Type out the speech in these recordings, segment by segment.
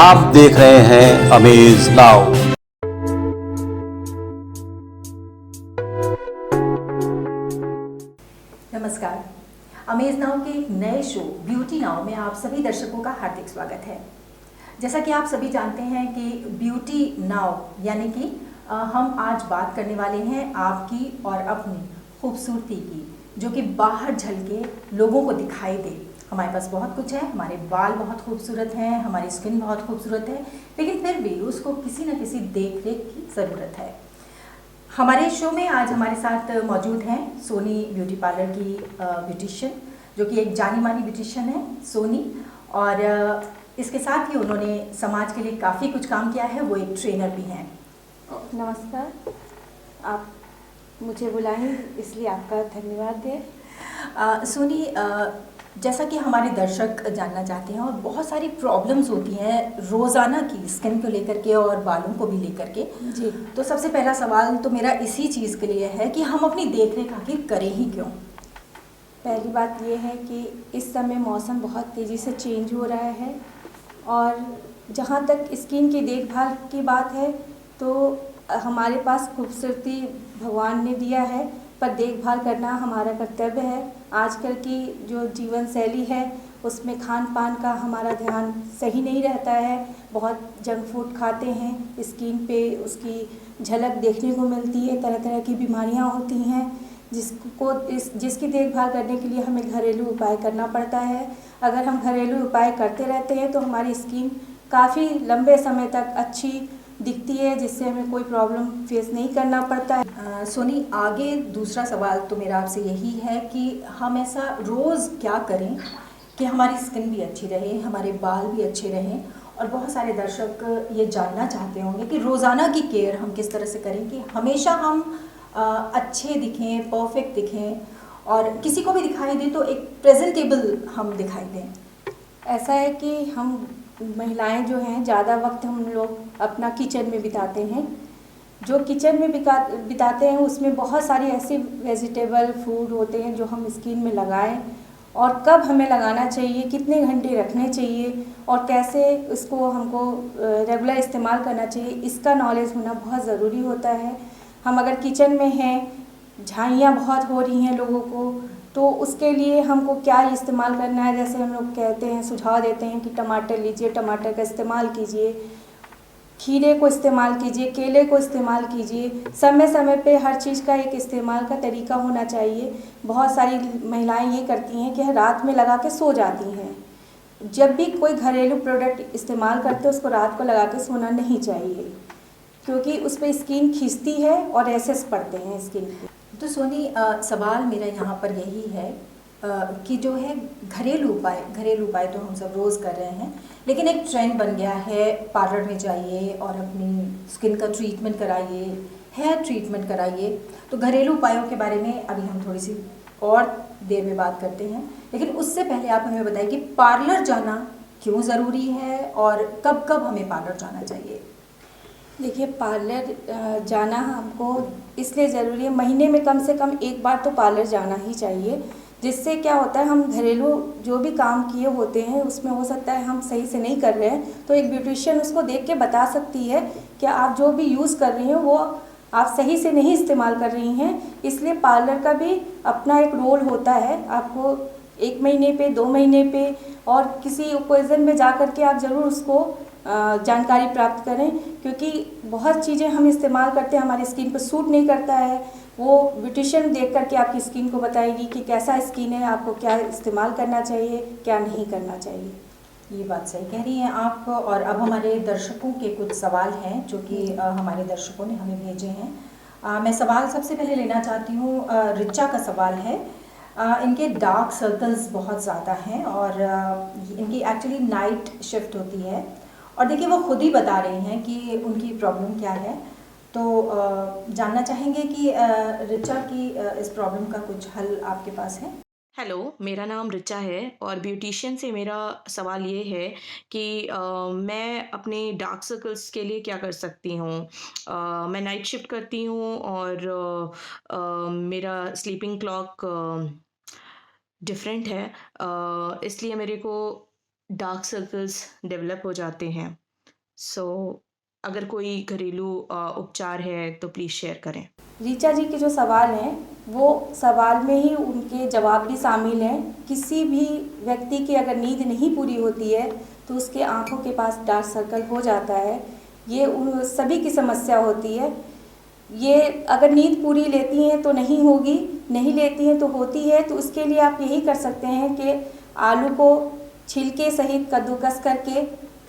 आप देख रहे हैं अमेज नाउ। नमस्कार। अमेज नाउ के एक नए शो ब्यूटी नाउ में आप सभी दर्शकों का हार्दिक स्वागत है। जैसा कि आप सभी जानते हैं कि ब्यूटी नाउ यानी कि हम आज बात करने वाले हैं आपकी और अपनी खूबसूरती की, जो कि बाहर झलके लोगों को दिखाई दे। हमारे पास बहुत कुछ है, हमारे बाल बहुत खूबसूरत हैं, हमारी स्किन बहुत खूबसूरत है, लेकिन फिर भी उसको किसी न किसी देख रेख की ज़रूरत है। हमारे शो में आज हमारे साथ मौजूद हैं सोनी ब्यूटी पार्लर की ब्यूटिशियन, जो कि एक जानी मानी ब्यूटिशियन है सोनी, और इसके साथ ही उन्होंने समाज के लिए काफ़ी कुछ काम किया है। वो एक ट्रेनर भी हैं। नमस्कार, आप मुझे बुलाएं इसलिए आपका धन्यवाद है। सोनी, जैसा कि हमारे दर्शक जानना चाहते हैं और बहुत सारी प्रॉब्लम्स होती हैं रोज़ाना की स्किन को लेकर के और बालों को भी लेकर के जी, तो सबसे पहला सवाल तो मेरा इसी चीज़ के लिए है कि हम अपनी देख रेख आखिर करें ही क्यों। पहली बात ये है कि इस समय मौसम बहुत तेज़ी से चेंज हो रहा है और जहाँ तक स्किन की देखभाल की बात है तो हमारे पास खूबसूरती भगवान ने दिया है, पर देखभाल करना हमारा कर्तव्य है। आजकल की जो जीवन शैली है उसमें खान पान का हमारा ध्यान सही नहीं रहता है। बहुत जंक फूड खाते हैं, स्किन पे उसकी झलक देखने को मिलती है, तरह तरह की बीमारियां होती हैं जिसकी देखभाल करने के लिए हमें घरेलू उपाय करना पड़ता है। अगर हम घरेलू उपाय करते रहते हैं तो हमारी स्किन काफ़ी लंबे समय तक अच्छी दिखती है, जिससे हमें कोई प्रॉब्लम फेस नहीं करना पड़ता है। सोनी, आगे दूसरा सवाल तो मेरा आपसे यही है कि हम ऐसा रोज़ क्या करें कि हमारी स्किन भी अच्छी रहे, हमारे बाल भी अच्छे रहें, और बहुत सारे दर्शक ये जानना चाहते होंगे कि रोज़ाना की केयर हम किस तरह से करें कि हमेशा हम अच्छे दिखें, परफेक्ट दिखें, और किसी को भी दिखाई दे तो एक प्रेजेंटेबल हम दिखाई दें। ऐसा है कि हम महिलाएं जो हैं ज़्यादा वक्त हम लोग अपना किचन में बिताते हैं। जो किचन में बिताते हैं उसमें बहुत सारी ऐसी वेजिटेबल फूड होते हैं जो हम स्किन में लगाएं, और कब हमें लगाना चाहिए, कितने घंटे रखने चाहिए और कैसे इसको हमको रेगुलर इस्तेमाल करना चाहिए, इसका नॉलेज होना बहुत ज़रूरी होता है। हम अगर किचन में हैं, झाइयाँ बहुत हो रही हैं लोगों को, तो उसके लिए हमको क्या इस्तेमाल करना है। जैसे हम लोग कहते हैं, सुझाव देते हैं कि टमाटर लीजिए, टमाटर का इस्तेमाल कीजिए, खीरे को इस्तेमाल कीजिए, केले को इस्तेमाल कीजिए। समय समय पे हर चीज़ का एक इस्तेमाल का तरीका होना चाहिए। बहुत सारी महिलाएं ये करती हैं कि रात में लगा के सो जाती हैं। जब भी कोई घरेलू प्रोडक्ट इस्तेमाल करते हैं उसको रात को लगा के सोना नहीं चाहिए, क्योंकि उस पर स्किन खींचती है और रैशेस पड़ते हैं स्किन पे। तो सोनी, सवाल मेरा यहाँ पर यही है कि जो है घरेलू उपाय तो हम सब रोज़ कर रहे हैं, लेकिन एक ट्रेंड बन गया है पार्लर में जाइए और अपनी स्किन का ट्रीटमेंट कराइए, हेयर ट्रीटमेंट कराइए। तो घरेलू उपायों के बारे में अभी हम थोड़ी सी और देर में बात करते हैं, लेकिन उससे पहले आप हमें बताइए कि पार्लर जाना क्यों ज़रूरी है और कब कब हमें पार्लर जाना चाहिए। देखिए, पार्लर जाना हमको इसलिए ज़रूरी है, महीने में कम से कम एक बार तो पार्लर जाना ही चाहिए। जिससे क्या होता है, हम घरेलू जो भी काम किए होते हैं उसमें हो सकता है हम सही से नहीं कर रहे हैं, तो एक ब्यूटिशियन उसको देख के बता सकती है कि आप जो भी यूज़ कर रही हैं वो आप सही से नहीं इस्तेमाल कर रही हैं। इसलिए पार्लर का भी अपना एक रोल होता है। आपको 1 महीने पे, 2 महीने पे और किसी ओकेज़न में जा कर के आप ज़रूर उसको जानकारी प्राप्त करें, क्योंकि बहुत चीज़ें हम इस्तेमाल करते हैं हमारी स्किन पर सूट नहीं करता है। वो ब्यूटिशियन देख करके आपकी स्किन को बताएगी कि कैसा स्किन है, आपको क्या इस्तेमाल करना चाहिए, क्या नहीं करना चाहिए। ये बात सही कह रही हैं आप। और अब हमारे दर्शकों के कुछ सवाल हैं जो कि हमारे दर्शकों ने हमें भेजे हैं। मैं सवाल सबसे पहले लेना चाहती हूँ। रिचा का सवाल है। इनके डार्क सर्कल्स बहुत ज़्यादा हैं और इनकी एक्चुअली नाइट शिफ्ट होती है, और देखिए वो खुद ही बता रही हैं कि उनकी प्रॉब्लम क्या है। तो जानना चाहेंगे कि रिचा की इस प्रॉब्लम का कुछ हल आपके पास है। हेलो, मेरा नाम रिचा है और ब्यूटिशियन से मेरा सवाल ये है कि मैं अपने डार्क सर्कल्स के लिए क्या कर सकती हूँ। मैं नाइट शिफ्ट करती हूँ और मेरा स्लीपिंग क्लॉक डिफरेंट है, इसलिए मेरे को डार्क सर्कल्स डेवलप हो जाते हैं। सो अगर कोई घरेलू उपचार है तो प्लीज़ शेयर करें। ऋचा जी के जो सवाल हैं वो सवाल में ही उनके जवाब भी शामिल हैं। किसी भी व्यक्ति की अगर नींद नहीं पूरी होती है तो उसके आंखों के पास डार्क सर्कल हो जाता है। ये उन सभी की समस्या होती है। ये अगर नींद पूरी लेती हैं तो नहीं होगी, नहीं लेती हैं तो होती है। तो उसके लिए आप यही कर सकते हैं कि आलू को छिलके सहित कद्दूकस करके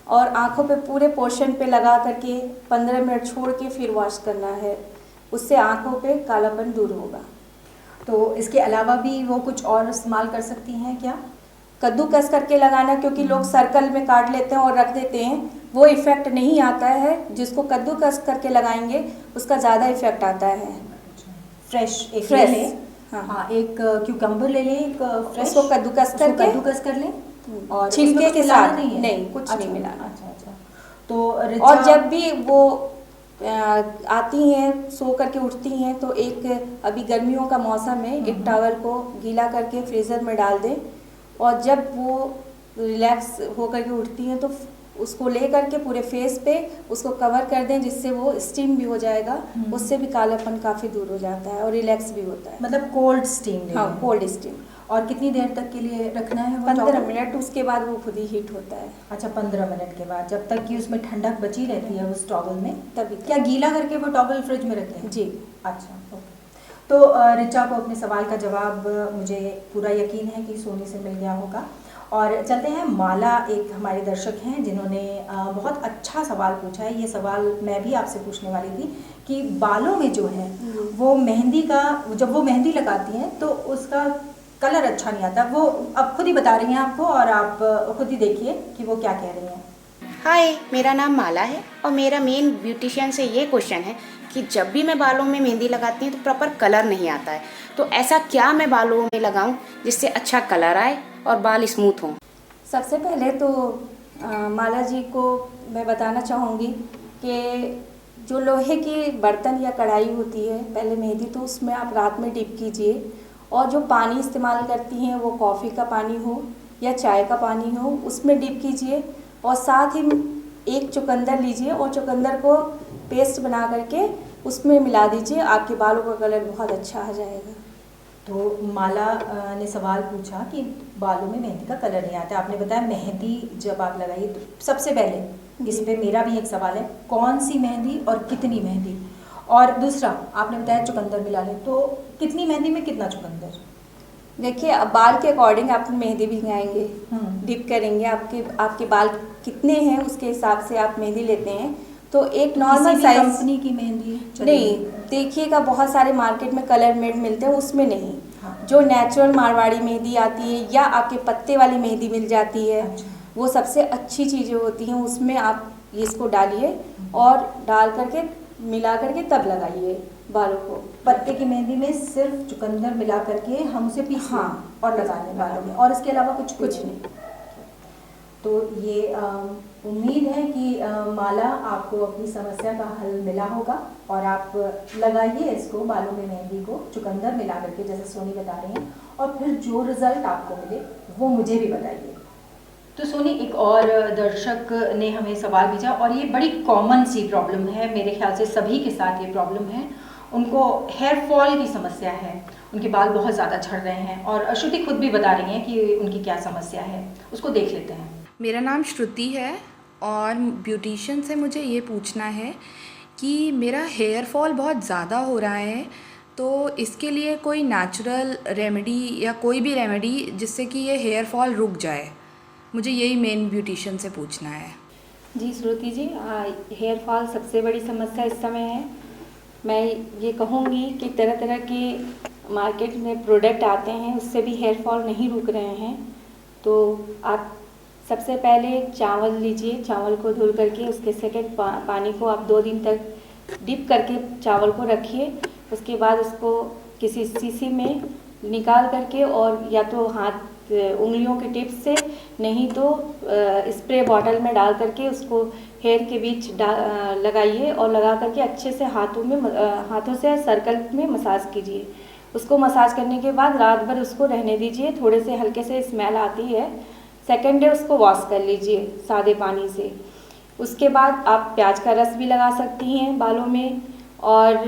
और आंखों पे पूरे पोर्शन पे लगा करके 15 मिनट छोड़ के फिर वॉश करना है। उससे आंखों पे कालापन दूर होगा। तो इसके अलावा भी वो कुछ और इस्तेमाल कर सकती हैं क्या? कद्दूकस करके लगाना, क्योंकि लोग सर्कल में काट लेते हैं और रख देते हैं, वो इफ़ेक्ट नहीं आता है। जिसको कद्दूकस करके लगाएंगे उसका ज़्यादा इफ़ेक्ट आता है। फ्रेश एक फ्रेश, ले लें। हाँ, एक क्यूकम्बर ले लें, एक फ्रेश, उसको कद्दूकस करके कद्दूकस कर लें और छिलके उसमें के कुछ मिलाना साथ नहीं है? नहीं, कुछ नहीं अच्छा, मिलाना। अच्छा। तो और जब भी वो आती हैं, सो करके उठती हैं, तो एक अभी गर्मियों का मौसम है, एक टॉवल को गीला करके फ्रीज़र में डाल दें और जब वो रिलैक्स हो करके उठती हैं तो उसको ले करके पूरे फेस पे उसको कवर कर दें, जिससे वो स्टीम भी हो जाएगा। उससे भी कालापन काफ़ी दूर हो जाता है और रिलैक्स भी होता है। मतलब कोल्ड स्टीम लें? हाँ, कोल्ड स्टीम। और कितनी देर तक के लिए रखना है वो? 15 मिनट, उसके बाद वो खुद ही हीट होता है। अच्छा, 15 मिनट के बाद, जब तक कि उसमें ठंडक बची रहती है उस टॉवल में, तभी। क्या गीला करके वो टॉवल फ्रिज में रखते हैं? जी। अच्छा, ओके। तो ऋचा को अपने सवाल का जवाब मुझे पूरा यकीन है कि सोनी से मिल गया होगा। और चलते हैं, माला एक हमारे दर्शक हैं जिन्होंने बहुत अच्छा सवाल पूछा है। ये सवाल मैं भी आपसे पूछने वाली थी कि बालों में जो है वो मेहंदी का, जब वो मेहंदी लगाती हैं तो उसका कलर अच्छा नहीं आता। वो अब खुद ही बता रही हैं आपको और आप खुद ही देखिए कि वो क्या कह रही हैं। हाय, मेरा नाम माला है और मेरा मेन ब्यूटिशियन से ये क्वेश्चन है कि जब भी मैं बालों में मेहंदी लगाती हूँ तो प्रॉपर कलर नहीं आता है। तो ऐसा क्या मैं बालों में लगाऊं जिससे अच्छा कलर आए और बाल स्मूथ हों? सबसे पहले तो माला जी को मैं बताना चाहूँगी कि जो लोहे की बर्तन या कढ़ाई होती है, पहले मेहंदी तो उसमें आप रात में डिप कीजिए और जो पानी इस्तेमाल करती हैं वो कॉफ़ी का पानी हो या चाय का पानी हो, उसमें डिप कीजिए और साथ ही एक चुकंदर लीजिए और चुकंदर को पेस्ट बना करके उसमें मिला दीजिए। आपके बालों का कलर बहुत अच्छा आ जाएगा। तो माला ने सवाल पूछा कि बालों में मेहंदी का कलर नहीं आता। आपने बताया मेहंदी जब आप लगाइए तो सबसे पहले इस पे मेरा भी एक सवाल है, कौन सी मेहंदी और कितनी मेहंदी? और दूसरा आपने बताया चुकंदर मिला लें, तो कितनी मेहंदी में कितना चुकंदर? देखिए, अब बाल के अकॉर्डिंग आप मेहंदी भिगाएंगे, डिप करेंगे। आपके बाल कितने हैं उसके हिसाब से आप मेहंदी लेते हैं। तो एक नॉर्मल साइज कंपनी की मेहंदी नहीं, देखिएगा बहुत सारे मार्केट में कलर मेड मिलते हैं, उसमें नहीं। जो नेचुरल मारवाड़ी मेहंदी आती है या आपके पत्ते वाली मेहंदी मिल जाती है, वो सबसे अच्छी चीज़ें होती हैं। उसमें आप इसको डालिए और डाल करके मिला करके तब लगाइए बालों को। पत्ते की मेहंदी में सिर्फ चुकंदर मिला करके हम उसे पीस और लगा लें बालों में, और इसके अलावा कुछ नहीं। तो ये उम्मीद है कि माला आपको अपनी समस्या का हल मिला होगा और आप लगाइए इसको, बालों में मेहंदी को चुकंदर मिला करके जैसे सोनी बता रही हैं, और फिर जो रिज़ल्ट आपको मिले वो मुझे भी बताइए। तो सोनी, एक और दर्शक ने हमें सवाल भेजा और ये बड़ी कॉमन सी प्रॉब्लम है, मेरे ख्याल से सभी के साथ ये प्रॉब्लम है। उनको हेयर फॉल की समस्या है, उनके बाल बहुत ज़्यादा झड़ रहे हैं और श्रुति खुद भी बता रही हैं कि उनकी क्या समस्या है। उसको देख लेते हैं। मेरा नाम श्रुति है और ब्यूटिशियन से मुझे ये पूछना है कि मेरा हेयर फॉल बहुत ज़्यादा हो रहा है, तो इसके लिए कोई नेचुरल रेमेडी या कोई भी रेमेडी जिससे कि ये हेयर फॉल रुक जाए, मुझे यही मेन ब्यूटिशियन से पूछना है। जी श्रुति जी, हेयर फॉल सबसे बड़ी समस्या इस समय है। मैं ये कहूँगी कि तरह तरह के मार्केट में प्रोडक्ट आते हैं, उससे भी हेयर फॉल नहीं रुक रहे हैं। तो आप सबसे पहले चावल लीजिए, चावल को धुल करके उसके सेकंड पानी को आप 2 दिन तक डिप करके चावल को रखिए। उसके बाद उसको किसी शीशी में निकाल करके और या तो हाथ उंगलियों के टिप से, नहीं तो स्प्रे बॉटल में डाल करके उसको हेयर के बीच लगाइए और लगा करके अच्छे से हाथों से सर्कल में मसाज कीजिए। उसको मसाज करने के बाद रात भर उसको रहने दीजिए। थोड़े से हल्के से स्मेल आती है, सेकेंड डे उसको वॉश कर लीजिए सादे पानी से। उसके बाद आप प्याज का रस भी लगा सकती हैं बालों में। और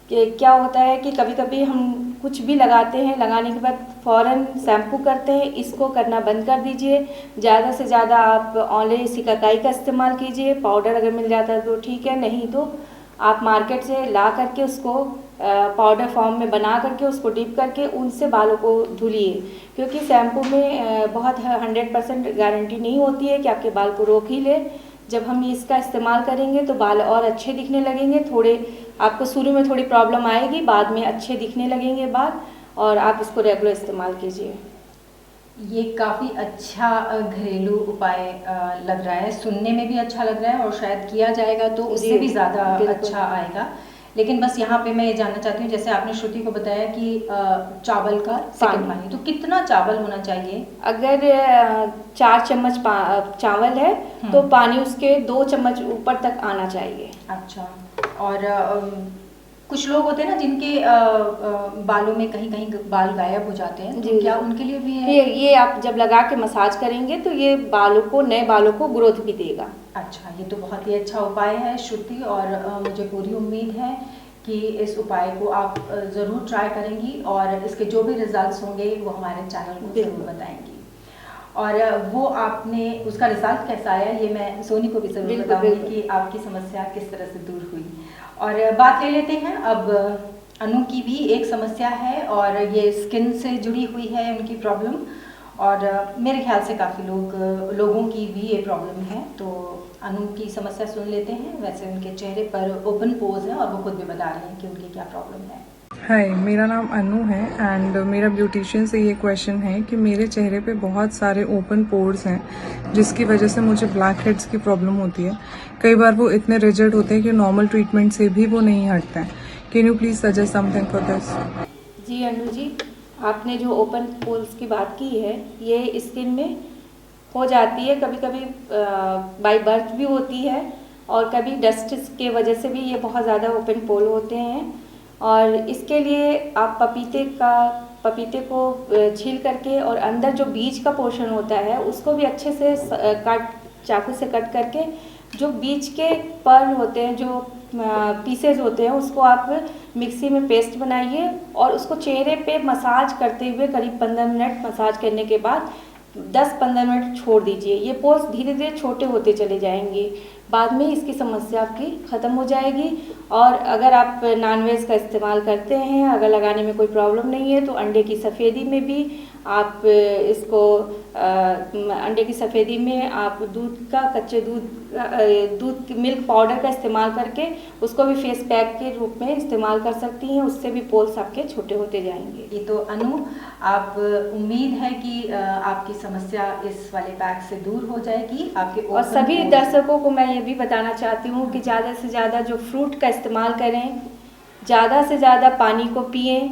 क्या होता है कि कभी कभी हम कुछ भी लगाते हैं, लगाने के बाद फ़ौरन शैम्पू करते हैं, इसको करना बंद कर दीजिए। ज़्यादा से ज़्यादा आप औंले सिकाकाई का इस्तेमाल कीजिए, पाउडर अगर मिल जाता है तो ठीक है, नहीं तो आप मार्केट से ला करके उसको पाउडर फॉर्म में बना करके उसको डिप करके उनसे बालों को धुलिए। क्योंकि शैम्पू में बहुत 100% गारंटी नहीं होती है कि आपके बाल को रोक ही ले। जब हम इसका इस्तेमाल करेंगे तो बाल और अच्छे दिखने लगेंगे। थोड़े आपको शुरू में थोड़ी प्रॉब्लम आएगी, बाद में अच्छे दिखने लगेंगे बाल, और आप इसको रेगुलर इस्तेमाल कीजिए। ये काफ़ी अच्छा घरेलू उपाय लग रहा है, सुनने में भी अच्छा लग रहा है, और शायद किया जाएगा तो उससे भी ज़्यादा अच्छा आएगा। लेकिन बस यहाँ पे मैं ये जानना चाहती हूँ, जैसे आपने श्रुति को बताया कि चावल का सेकंड पानी, तो कितना चावल होना चाहिए? अगर 4 चम्मच चावल है तो पानी उसके 2 चम्मच ऊपर तक आना चाहिए। अच्छा। और कुछ लोग होते हैं ना जिनके बालों में कहीं कहीं बाल गायब हो जाते हैं, तो क्या उनके लिए भी है? ये आप जब लगा के मसाज करेंगे तो ये बालों को, नए बालों को ग्रोथ भी देगा। अच्छा, ये तो बहुत ही अच्छा उपाय है श्रुति, और मुझे पूरी उम्मीद है कि इस उपाय को आप ज़रूर ट्राई करेंगी, और इसके जो भी रिजल्ट्स होंगे वो हमारे चैनल को ज़रूर बताएंगी। और वो आपने उसका रिजल्ट कैसा आया ये मैं सोनी को भी ज़रूर बताऊंगी कि आपकी समस्या किस तरह से दूर हुई। और बात ले लेते हैं अब, अनु की भी एक समस्या है और ये स्किन से जुड़ी हुई है उनकी प्रॉब्लम, और मेरे ख्याल से काफ़ी लोगों की भी ये प्रॉब्लम है। तो अनु की समस्या सुन लेते हैं। वैसे उनके चेहरे पर ओपन पोज है और वो खुद भी बता रहे हैं कि उनकी क्या प्रॉब्लम है। हाय, मेरा नाम अनु है एंड मेरा ब्यूटिशियन से ये क्वेश्चन है कि मेरे चेहरे पे बहुत सारे ओपन पोर्स हैं जिसकी वजह से मुझे ब्लैक हेड्स की प्रॉब्लम होती है। कई बार वो इतने रिजिड होते हैं कि नॉर्मल ट्रीटमेंट से भी वो नहीं हटते हैं। Can you please suggest something for this? जी अनु जी, आपने जो ओपन पोर्स की बात की है ये स्किन में हो जाती है, कभी कभी बाय बर्थ भी होती है, और कभी डस्ट के वजह से भी ये बहुत ज़्यादा ओपन पोर होते हैं। और इसके लिए आप पपीते को छील करके और अंदर जो बीज का पोर्शन होता है उसको भी अच्छे से चाकू से कट करके जो बीज के पर्ल होते हैं, जो पीसेज होते हैं, उसको आप मिक्सी में पेस्ट बनाइए और उसको चेहरे पे मसाज करते हुए करीब 15 मिनट मसाज करने के बाद 10-15 मिनट छोड़ दीजिए। ये पोर्स धीरे धीरे छोटे होते चले जाएंगे, बाद में इसकी समस्या आपकी ख़त्म हो जाएगी। और अगर आप नॉनवेज का इस्तेमाल करते हैं, अगर लगाने में कोई प्रॉब्लम नहीं है, तो अंडे की सफ़ेदी में भी आप इसको अंडे की सफ़ेदी में आप कच्चे दूध मिल्क पाउडर का इस्तेमाल करके उसको भी फेस पैक के रूप में इस्तेमाल कर सकती हैं। उससे भी पोर्स आपके छोटे होते जाएंगे। ये तो अनु, आप उम्मीद है कि आपकी समस्या इस वाले पैक से दूर हो जाएगी आपके। और सभी दर्शकों को मैं ये भी बताना चाहती हूँ कि ज़्यादा से ज़्यादा जो फ्रूट का इस्तेमाल करें, ज़्यादा से ज़्यादा पानी को पिएं,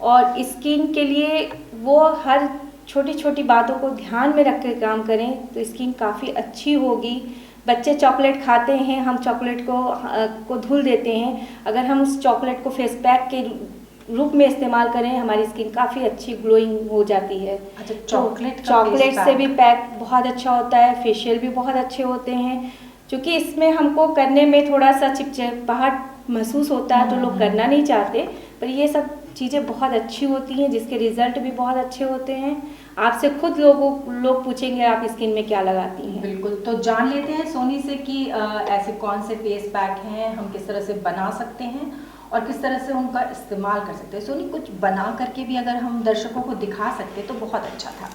और स्किन के लिए वो हर छोटी छोटी बातों को ध्यान में रख कर काम करें तो स्किन काफ़ी अच्छी होगी। बच्चे चॉकलेट खाते हैं, हम चॉकलेट को धुल देते हैं, अगर हम उस चॉकलेट को फेस पैक के रूप में इस्तेमाल करें हमारी स्किन काफ़ी अच्छी ग्लोइंग हो जाती है। अच्छा, चॉकलेट से भी पैक बहुत अच्छा होता है, फेशियल भी बहुत अच्छे होते हैं। क्योंकि इसमें हमको करने में थोड़ा सा चिपचिपाहट महसूस होता है तो लोग करना नहीं चाहते, पर ये सब चीज़ें बहुत अच्छी होती हैं जिसके रिजल्ट भी बहुत अच्छे होते हैं। आपसे खुद लोग पूछेंगे आप स्किन में क्या लगाती हैं। बिल्कुल, तो जान लेते हैं सोनी से कि ऐसे कौन से फेस पैक हैं, हम किस तरह से बना सकते हैं और किस तरह से उनका इस्तेमाल कर सकते हैं। सोनी, कुछ बना करके भी अगर हम दर्शकों को दिखा सकते तो बहुत अच्छा था।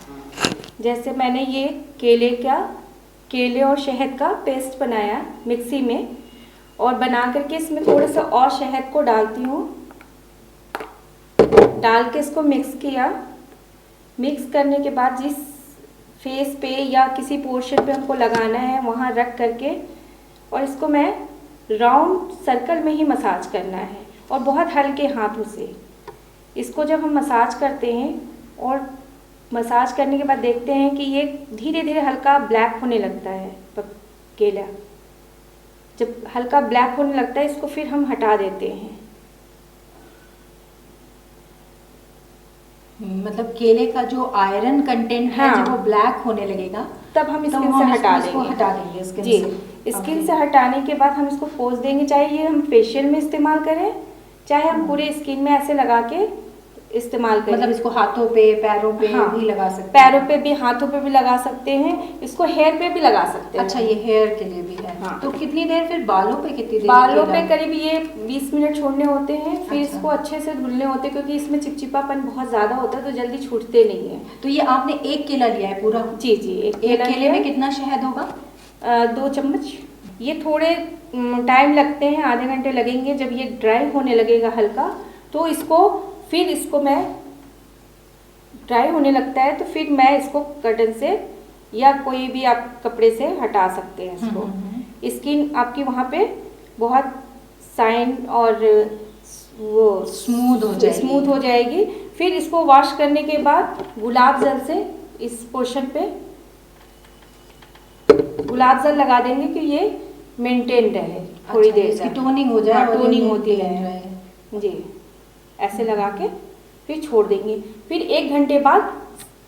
जैसे मैंने ये केले और शहद का पेस्ट बनाया मिक्सी में, और बना करके इसमें थोड़ा सा और शहद को डालती हूँ, डाल के इसको मिक्स किया। मिक्स करने के बाद जिस फेस पे या किसी पोर्शन पे हमको लगाना है वहाँ रख करके, और इसको मैं राउंड सर्कल में ही मसाज करना है और बहुत हल्के हाथों से। इसको जब हम मसाज करते हैं और मसाज करने के बाद देखते हैं कि ये धीरे धीरे हल्का ब्लैक होने लगता है केला। जब हल्का ब्लैक होने लगता है इसको फिर हम हटा देते हैं। मतलब केले का जो आयरन कंटेंट है जब वो ब्लैक होने लगेगा तब हम तो स्किन हम से हटा इसको देंगे। हटा देंगे स्किन जी, से। Skin okay. से हटाने के बाद हम इसको पोंछ देंगे, चाहे ये हम फेशियल में इस्तेमाल करें, चाहे हम पूरे स्किन में ऐसे लगा के इस्तेमाल करें। मतलब इसको हाथों पे, पैरों पे हाँ, भी लगा सकते हैं। पैरों पे भी, हाथों पे भी लगा सकते हैं, इसको हेयर पे भी लगा सकते हैं। अच्छा, ये हेयर के लिए भी है। हाँ। तो कितनी देर, फिर बालों पे कितनी देर? बालों के पे लिए? करीब ये 20 मिनट छोड़ने होते हैं, फिर अच्छा। इसको अच्छे से धुलने होते हैं, क्योंकि इसमें चिपचिपापन बहुत ज़्यादा होता है तो जल्दी छूटते नहीं है। तो ये आपने एक केला लिया है पूरा? जी जी, एक एक केले में कितना शहद होगा? 2 चम्मच। ये थोड़े टाइम लगते हैं, आधे घंटे लगेंगे। जब ये ड्राई होने लगेगा हल्का, तो इसको मैं ड्राई होने लगता है तो फिर मैं इसको कर्टन से या कोई भी आप कपड़े से हटा सकते हैं इसको। स्किन आपकी वहाँ पे बहुत शाइन और वो स्मूथ हो जाएगी। फिर इसको वॉश करने के बाद गुलाब जल से इस पोर्शन पे गुलाब जल लगा देंगे कि ये मेंटेन रहे थोड़ी देर इसकी तक। टोनिंग हो जाए। हाँ, और ये टोनिंग होती maintain है रहे। जी। ऐसे लगा के फिर छोड़ देंगे। फिर 1 घंटे बाद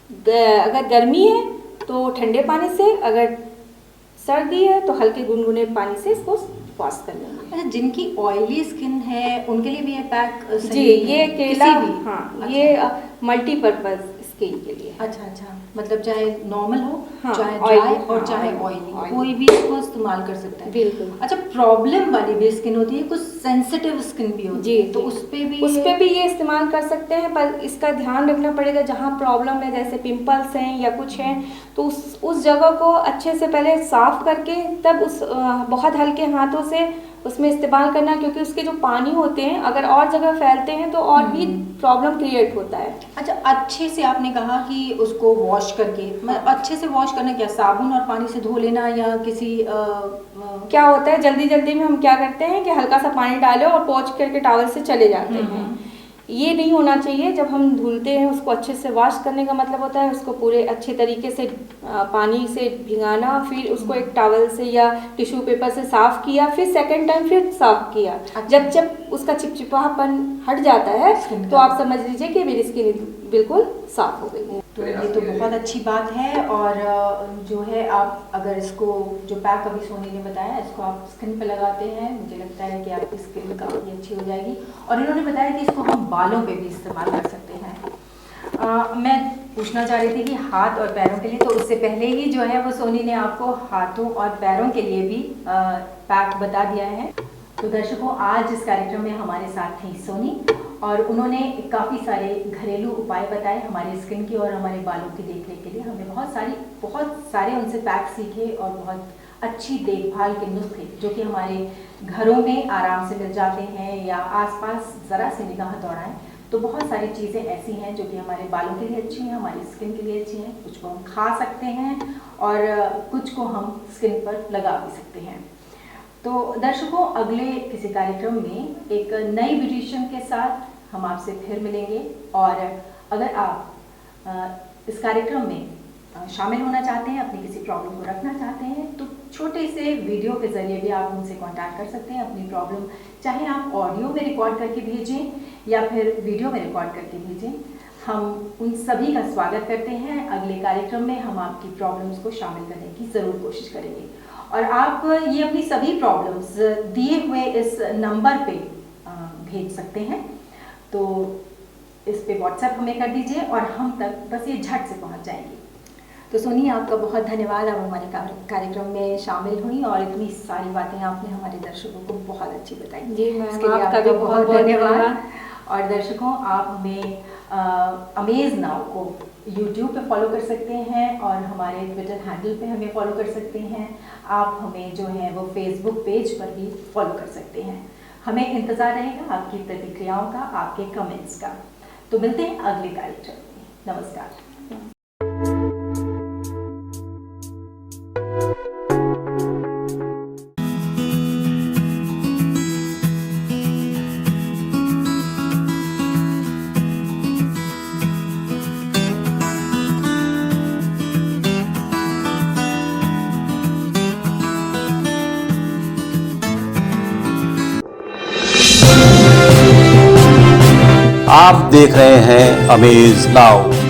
अगर गर्मी है तो ठंडे पानी से, अगर सर्दी है तो हल्के गुनगुने पानी से इसको वॉश कर लेंगे। अच्छा, जिनकी ऑयली स्किन है उनके लिए भी ये पैक जी, सही ये है? केला, किसी भी? हाँ, अच्छा। ये मल्टीपर्पज स्किन के लिए। अच्छा अच्छा, मतलब चाहे नॉर्मल हो, हाँ, चाहे oily, ड्राई और हाँ, चाहे oily, ऑयली, oily। कोई भी इसको इस्तेमाल कर सकता है। बिल्कुल। अच्छा, प्रॉब्लम वाली भी स्किन होती है, कुछ सेंसिटिव स्किन भी होती जी, है, तो जी। उस पे भी ये इस्तेमाल कर सकते हैं, पर इसका ध्यान रखना पड़ेगा जहाँ प्रॉब्लम है, जैसे पिंपल्स हैं या कुछ हैं, तो उस जगह को अच्छे से पहले साफ करके तब बहुत हल्के हाथों से उसमें इस्तेमाल करना, क्योंकि उसके जो पानी होते हैं अगर और जगह फैलते हैं तो और भी प्रॉब्लम क्रिएट होता है। अच्छा, अच्छे से आपने कहा कि उसको वॉश करके, मतलब अच्छे से वॉश करना, क्या साबुन और पानी से धो लेना या किसी क्या होता है जल्दी जल्दी में हम क्या करते हैं कि हल्का सा पानी डाले और पोंछ करके टॉवल से चले जाते हैं। ये नहीं होना चाहिए। जब हम धुलते हैं उसको अच्छे से वॉश करने का मतलब होता है उसको पूरे अच्छे तरीके से पानी से भिगाना, फिर उसको एक टॉवल से या टिश्यू पेपर से साफ किया, फिर सेकंड टाइम फिर साफ किया। जब उसका चिपचिपापन हट जाता है तो आप समझ लीजिए कि मेरी स्किन बिल्कुल साफ हो गई है। तो ये तो बहुत अच्छी बात है। और जो है, आप अगर इसको जो पैक अभी सोनी ने बताया, इसको आप स्किन पे लगाते हैं, मुझे लगता है कि आपकी स्किन काफ़ी अच्छी हो जाएगी। और इन्होंने बताया कि इसको हम बालों पे भी इस्तेमाल कर सकते हैं। मैं पूछना चाह रही थी कि हाथ और पैरों के लिए, तो उससे पहले ही जो है वो सोनी ने आपको हाथों और पैरों के लिए भी पैक बता दिया है। तो दर्शकों, आज इस कार्यक्रम में हमारे साथ थी सोनी और उन्होंने काफ़ी सारे घरेलू उपाय बताए हमारी स्किन की और हमारे बालों की देखरेख के लिए। हमने बहुत सारे उनसे पैक सीखे और बहुत अच्छी देखभाल के नुस्खे जो कि हमारे घरों में आराम से मिल जाते हैं, या आसपास ज़रा से निगाह दौड़ाएं तो बहुत सारी चीज़ें ऐसी हैं जो कि हमारे बालों के लिए अच्छी हैं, हमारी स्किन के लिए अच्छी हैं। कुछ को हम खा सकते हैं और कुछ को हम स्किन पर लगा भी सकते हैं। तो दर्शकों, अगले किसी कार्यक्रम में एक नई ब्यूटिशियन के साथ हम आपसे फिर मिलेंगे। और अगर आप इस कार्यक्रम में शामिल होना चाहते हैं, अपनी किसी प्रॉब्लम को रखना चाहते हैं, तो छोटे से वीडियो के ज़रिए भी आप उनसे कांटेक्ट कर सकते हैं। अपनी प्रॉब्लम चाहे आप ऑडियो में रिकॉर्ड करके भेजें या फिर वीडियो में रिकॉर्ड करके भेजें, हम उन सभी का स्वागत करते हैं। अगले कार्यक्रम में हम आपकी प्रॉब्लम्स को शामिल करने की ज़रूर कोशिश करेंगे। और आप ये अपनी सभी प्रॉब्लम्स दिए हुए इस नंबर पे भेज सकते हैं। तो इस पे व्हाट्सएप हमें कर दीजिए और हम तक बस ये झट से पहुंच जाएंगी। तो सोनी, आपका बहुत धन्यवाद, आप हमारे कार्यक्रम में शामिल हुई और इतनी सारी बातें आपने हमारे दर्शकों को बहुत अच्छी बताई। जी मैम, इसके लिए आपका भी बहुत धन्यवाद। और दर्शकों, आप हमें अमेज नाउ को YouTube पे फॉलो कर सकते हैं और हमारे ट्विटर हैंडल पे हमें फॉलो कर सकते हैं। आप हमें जो है वो फेसबुक पेज पर भी फॉलो कर सकते हैं। हमें इंतज़ार रहेगा आपकी प्रतिक्रियाओं का, आपके कमेंट्स का। तो मिलते हैं अगले कार्यक्रम में। नमस्कार। आप देख रहे हैं अमेज नाउ।